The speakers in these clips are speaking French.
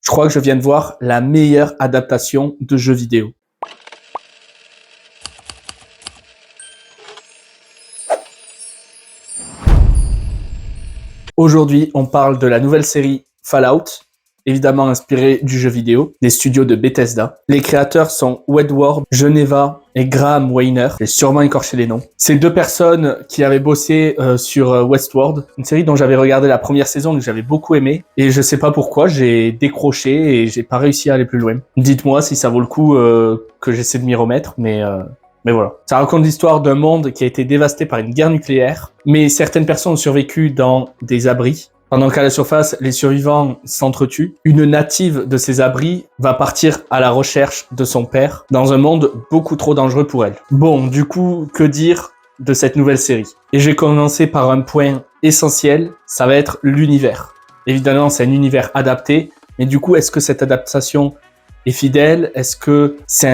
Je crois que je viens de voir la meilleure adaptation de jeux vidéo. Aujourd'hui, on parle de la nouvelle série Fallout, évidemment inspirée du jeu vidéo, des studios de Bethesda. Les créateurs sont Edward Geneva et Graham Weiner. J'ai sûrement écorché les noms. C'est deux personnes qui avaient bossé sur Westworld, une série dont j'avais regardé la première saison que j'avais beaucoup aimé. Et je sais pas pourquoi, j'ai décroché et j'ai pas réussi à aller plus loin. Dites-moi si ça vaut le coup que j'essaie de m'y remettre, mais voilà. Ça raconte l'histoire d'un monde qui a été dévasté par une guerre nucléaire, mais certaines personnes ont survécu dans des abris. Pendant qu'à la surface, les survivants s'entretuent, une native de ces abris va partir à la recherche de son père dans un monde beaucoup trop dangereux pour elle. Bon, du coup, que dire de cette nouvelle série? Et j'ai commencé par un point essentiel, ça va être l'univers. Évidemment, c'est un univers adapté, mais du coup, est-ce que cette adaptation est fidèle? Est-ce que c'est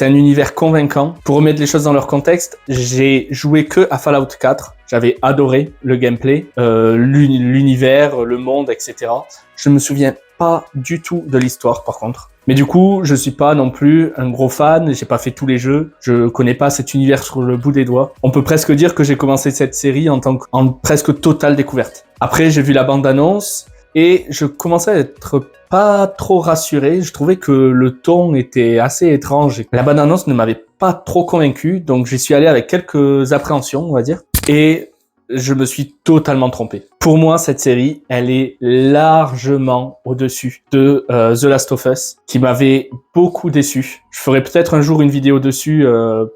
un univers convaincant? Pour remettre les choses dans leur contexte, j'ai joué que à Fallout 4. J'avais adoré le gameplay, l'univers, le monde, etc. Je me souviens pas du tout de l'histoire, par contre. Mais du coup, je suis pas non plus un gros fan. J'ai pas fait tous les jeux. Je connais pas cet univers sur le bout des doigts. On peut presque dire que j'ai commencé cette série en presque totale découverte. Après, j'ai vu la bande-annonce et je commençais à être pas trop rassuré. Je trouvais que le ton était assez étrange. La bande-annonce ne m'avait pas trop convaincu, donc j'y suis allé avec quelques appréhensions, on va dire. Et je me suis totalement trompé. Pour moi, cette série, elle est largement au-dessus de The Last of Us, qui m'avait beaucoup déçu. Je ferai peut-être un jour une vidéo dessus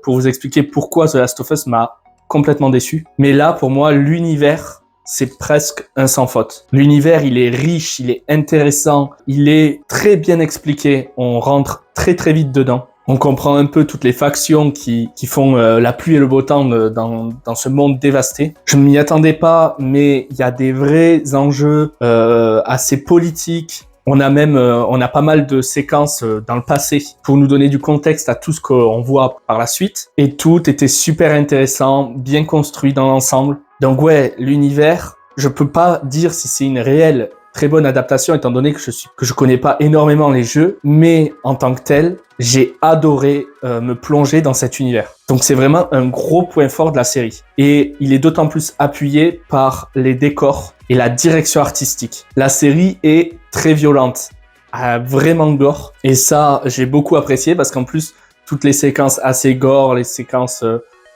pour vous expliquer pourquoi The Last of Us m'a complètement déçu. Mais là, pour moi, l'univers, c'est presque un sans faute. L'univers, il est riche, il est intéressant, il est très bien expliqué. On rentre très très vite dedans. On comprend un peu toutes les factions qui font la pluie et le beau temps dans ce monde dévasté. Je ne m'y attendais pas, mais il y a des vrais enjeux assez politiques. On a pas mal de séquences dans le passé pour nous donner du contexte à tout ce qu'on voit par la suite. Et tout était super intéressant, bien construit dans l'ensemble. Donc ouais, l'univers, je peux pas dire si c'est une réelle très bonne adaptation étant donné que je connais pas énormément les jeux, mais en tant que tel, j'ai adoré me plonger dans cet univers. Donc c'est vraiment un gros point fort de la série. Et il est d'autant plus appuyé par les décors et la direction artistique. La série est très violente, vraiment gore. Et ça, j'ai beaucoup apprécié parce qu'en plus, toutes les séquences assez gore, les séquences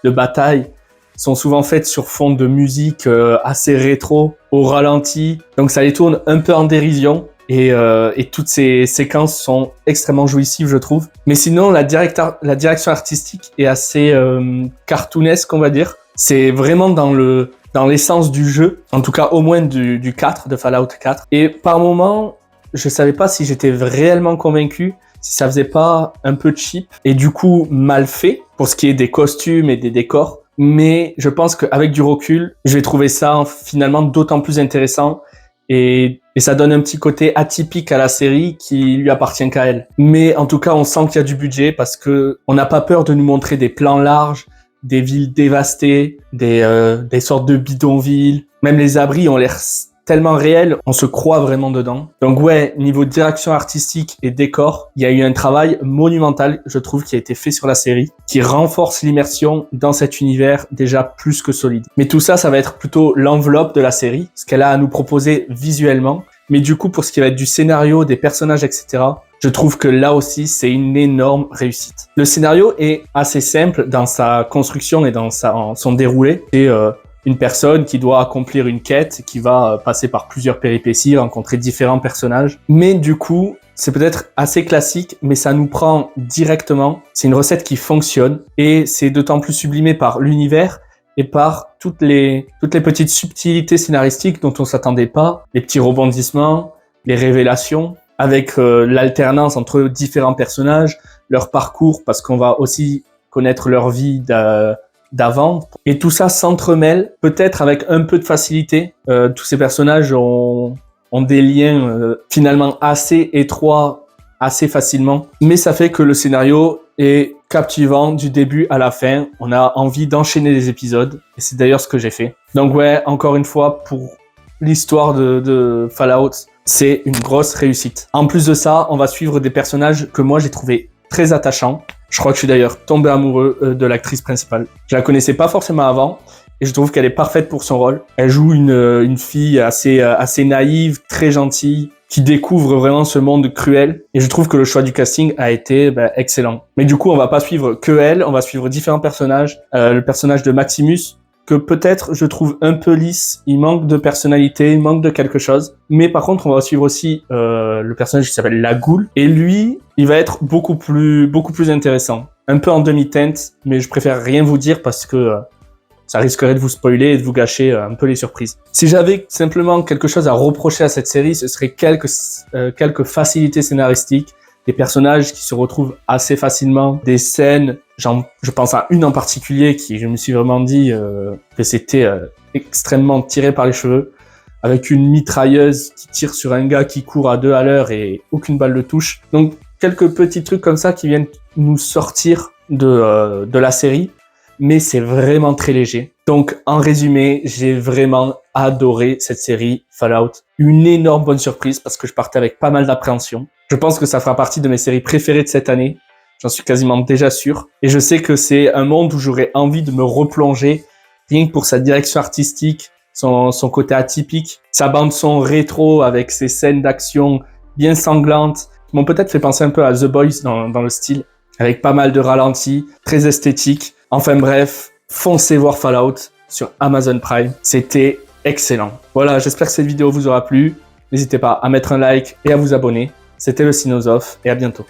de bataille, sont souvent faites sur fond de musique assez rétro, au ralenti. Donc ça les tourne un peu en dérision. Et toutes ces séquences sont extrêmement jouissives, je trouve. Mais sinon, la direction artistique est assez cartoonesque, on va dire. C'est vraiment dans l'essence du jeu, en tout cas au moins du 4, de Fallout 4. Et par moments, je savais pas si j'étais réellement convaincu, si ça faisait pas un peu cheap et du coup mal fait pour ce qui est des costumes et des décors. Mais je pense qu'avec du recul, je vais trouver ça finalement d'autant plus intéressant et ça donne un petit côté atypique à la série qui lui appartient qu'à elle. Mais en tout cas, on sent qu'il y a du budget parce que on n'a pas peur de nous montrer des plans larges, des villes dévastées, des sortes de bidonvilles. Même les abris ont l'air tellement réel, on se croit vraiment dedans. Donc ouais, niveau direction artistique et décor, il y a eu un travail monumental, je trouve, qui a été fait sur la série, qui renforce l'immersion dans cet univers déjà plus que solide. Mais tout ça, ça va être plutôt l'enveloppe de la série, ce qu'elle a à nous proposer visuellement. Mais du coup, pour ce qui va être du scénario, des personnages, etc., je trouve que là aussi, c'est une énorme réussite. Le scénario est assez simple dans sa construction et dans son déroulé. C'est une personne qui doit accomplir une quête, qui va passer par plusieurs péripéties, rencontrer différents personnages. Mais du coup, c'est peut-être assez classique, mais ça nous prend directement. C'est une recette qui fonctionne et c'est d'autant plus sublimé par l'univers et par toutes les petites subtilités scénaristiques dont on s'attendait pas, les petits rebondissements, les révélations, avec l'alternance entre différents personnages, leur parcours, parce qu'on va aussi connaître leur vie d'avant. Et tout ça s'entremêle, peut-être avec un peu de facilité. Tous ces personnages ont des liens finalement assez étroits, assez facilement. Mais ça fait que le scénario est captivant du début à la fin. On a envie d'enchaîner les épisodes. Et c'est d'ailleurs ce que j'ai fait. Donc ouais, encore une fois, pour l'histoire de Fallout, c'est une grosse réussite. En plus de ça, on va suivre des personnages que moi j'ai trouvé très attachants. Je crois que je suis d'ailleurs tombé amoureux de l'actrice principale. Je la connaissais pas forcément avant et je trouve qu'elle est parfaite pour son rôle. Elle joue une fille assez naïve, très gentille, qui découvre vraiment ce monde cruel. Et je trouve que le choix du casting a été excellent. Mais du coup, on va pas suivre que elle, on va suivre différents personnages. Le personnage de Maximus, que peut-être je trouve un peu lisse, il manque de personnalité, il manque de quelque chose. Mais par contre, on va suivre aussi le personnage qui s'appelle La Goule. Et lui, il va être beaucoup plus intéressant. Un peu en demi-teinte, mais je préfère rien vous dire parce que ça risquerait de vous spoiler et de vous gâcher un peu les surprises. Si j'avais simplement quelque chose à reprocher à cette série, ce serait quelques facilités scénaristiques, des personnages qui se retrouvent assez facilement, des scènes, je pense à une en particulier qui, je me suis vraiment dit que c'était extrêmement tiré par les cheveux, avec une mitrailleuse qui tire sur un gars qui court à 2 à l'heure et aucune balle le touche. Donc quelques petits trucs comme ça qui viennent nous sortir de la série, mais c'est vraiment très léger. Donc en résumé, j'ai vraiment adoré cette série Fallout. Une énorme bonne surprise parce que je partais avec pas mal d'appréhension. Je pense que ça fera partie de mes séries préférées de cette année. J'en suis quasiment déjà sûr. Et je sais que c'est un monde où j'aurais envie de me replonger, rien que pour sa direction artistique, son côté atypique, sa bande son rétro avec ses scènes d'action bien sanglantes, qui m'ont peut-être fait penser un peu à The Boys dans le style, avec pas mal de ralentis, très esthétique. Enfin bref, foncez voir Fallout sur Amazon Prime. C'était excellent. Voilà, j'espère que cette vidéo vous aura plu. N'hésitez pas à mettre un like et à vous abonner. C'était le Cinosophe et à bientôt.